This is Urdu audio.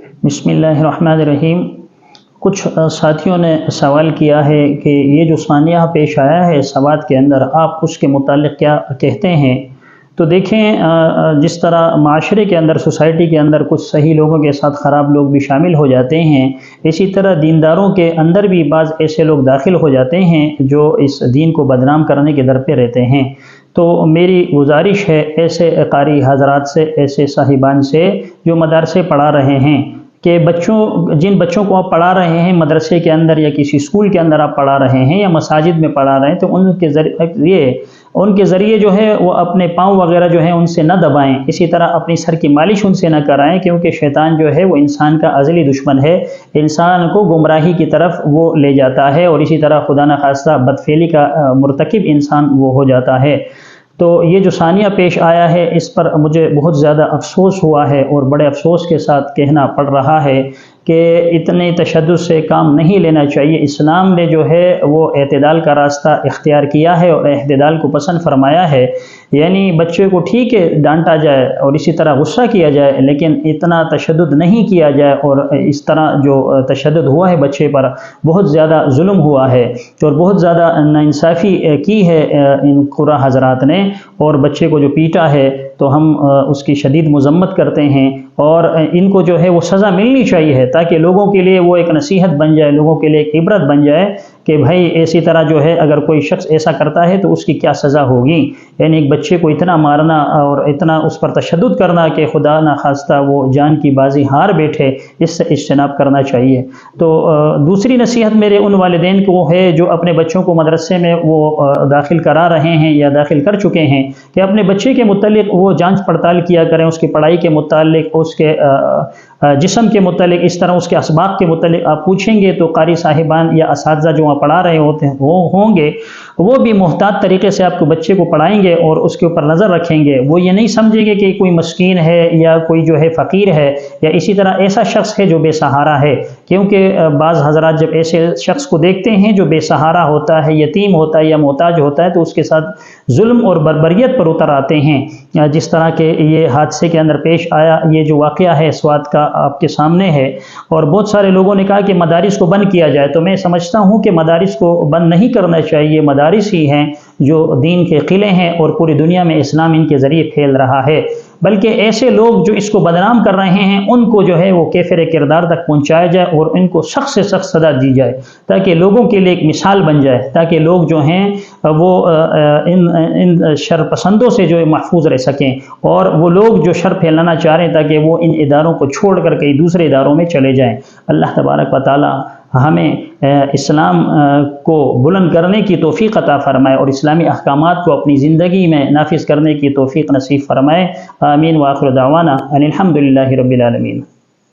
بسم اللہ الرحمن الرحیم۔ کچھ ساتھیوں نے سوال کیا ہے کہ یہ جو ثانیہ پیش آیا ہے سوات کے اندر، آپ اس کے متعلق کیا کہتے ہیں؟ تو دیکھیں، جس طرح معاشرے کے اندر، سوسائٹی کے اندر کچھ صحیح لوگوں کے ساتھ خراب لوگ بھی شامل ہو جاتے ہیں، اسی طرح دینداروں کے اندر بھی بعض ایسے لوگ داخل ہو جاتے ہیں جو اس دین کو بدنام کرنے کے در پہ رہتے ہیں۔ تو میری گزارش ہے ایسے قاری حضرات سے، ایسے صاحبان سے جو مدارسے پڑھا رہے ہیں، کہ جن بچوں کو آپ پڑھا رہے ہیں مدرسے کے اندر یا کسی اسکول کے اندر آپ پڑھا رہے ہیں یا مساجد میں پڑھا رہے ہیں، تو ان کے ذریعے جو ہے وہ اپنے پاؤں وغیرہ جو ہیں ان سے نہ دبائیں، اسی طرح اپنی سر کی مالش ان سے نہ کرائیں، کیونکہ شیطان جو ہے وہ انسان کا ازلی دشمن ہے، انسان کو گمراہی کی طرف وہ لے جاتا ہے، اور اسی طرح خدا نخواستہ بدفعلی کا مرتکب انسان وہ ہو جاتا ہے۔ تو یہ جو ثانیہ پیش آیا ہے اس پر مجھے بہت زیادہ افسوس ہوا ہے، اور بڑے افسوس کے ساتھ کہنا پڑ رہا ہے کہ اتنے تشدد سے کام نہیں لینا چاہیے۔ اسلام نے جو ہے وہ اعتدال کا راستہ اختیار کیا ہے اور اعتدال کو پسند فرمایا ہے، یعنی بچے کو ٹھیک ہے ڈانٹا جائے اور اسی طرح غصہ کیا جائے، لیکن اتنا تشدد نہیں کیا جائے، اور اس طرح جو تشدد ہوا ہے بچے پر، بہت زیادہ ظلم ہوا ہے اور بہت زیادہ ناانصافی کی ہے ان قرا حضرات نے، اور بچے کو جو پیٹا ہے تو ہم اس کی شدید مذمت کرتے ہیں، اور ان کو جو ہے وہ سزا ملنی چاہیے تاکہ لوگوں کے لیے وہ ایک نصیحت بن جائے، لوگوں کے لیے ایک عبرت بن جائے کہ بھائی ایسی طرح جو ہے اگر کوئی شخص ایسا کرتا ہے تو اس کی کیا سزا ہوگی۔ یعنی ایک بچے کو اتنا مارنا اور اتنا اس پر تشدد کرنا کہ خدا نخواستہ وہ جان کی بازی ہار بیٹھے، اس سے اجتناب کرنا چاہیے۔ تو دوسری نصیحت میرے ان والدین کو ہے جو اپنے بچوں کو مدرسے میں وہ داخل کرا رہے ہیں یا داخل کر چکے ہیں، کہ اپنے بچے کے متعلق وہ جانچ پڑتال کیا کریں، اس کی پڑھائی کے متعلق، اس کے جسم کے متعلق، اس طرح اس کے اسباق کے متعلق آپ پوچھیں گے تو قاری صاحبان یا اساتذہ جو وہاں پڑھا رہے ہوتے ہیں وہ ہوں گے، وہ بھی محتاط طریقے سے آپ کو بچے کو پڑھائیں گے اور اس کے اوپر نظر رکھیں گے۔ وہ یہ نہیں سمجھیں گے کہ کوئی مسکین ہے یا کوئی جو ہے فقیر ہے یا اسی طرح ایسا شخص ہے جو بے سہارا ہے، کیونکہ بعض حضرات جب ایسے شخص کو دیکھتے ہیں جو بے سہارا ہوتا ہے، یتیم ہوتا ہے یا محتاج ہوتا ہے، تو اس کے ساتھ ظلم اور بربریت پر اتر آتے ہیں، جس طرح کہ یہ حادثے کے اندر پیش آیا۔ یہ جو واقعہ ہے سوات کا آپ کے سامنے ہے، اور بہت سارے لوگوں نے کہا کہ مدارس کو بند کیا جائے، تو میں سمجھتا ہوں کہ مدارس کو بند نہیں کرنا چاہیے، مدارس ہی ہیں جو دین کے قلعے ہیں اور پوری دنیا میں اسلام ان کے ذریعے پھیل رہا ہے، بلکہ ایسے لوگ جو اس کو بدنام کر رہے ہیں ان کو جو ہے وہ کیفر کردار تک پہنچایا جائے اور ان کو سخت سے سخت سزا دی جائے، تاکہ لوگوں کے لیے ایک مثال بن جائے، تاکہ لوگ جو ہیں وہ ان شر پسندوں سے جو ہے محفوظ رہ سکیں، اور وہ لوگ جو شر پھیلانا چاہ رہے ہیں تاکہ وہ ان اداروں کو چھوڑ کر کئی دوسرے اداروں میں چلے جائیں۔ اللہ تبارک و تعالی ہمیں اسلام کو بلند کرنے کی توفیق عطا فرمائے اور اسلامی احکامات کو اپنی زندگی میں نافذ کرنے کی توفیق نصیب فرمائے۔ آمین۔ وآخر دعوانا ان الحمد للہ رب العالمین۔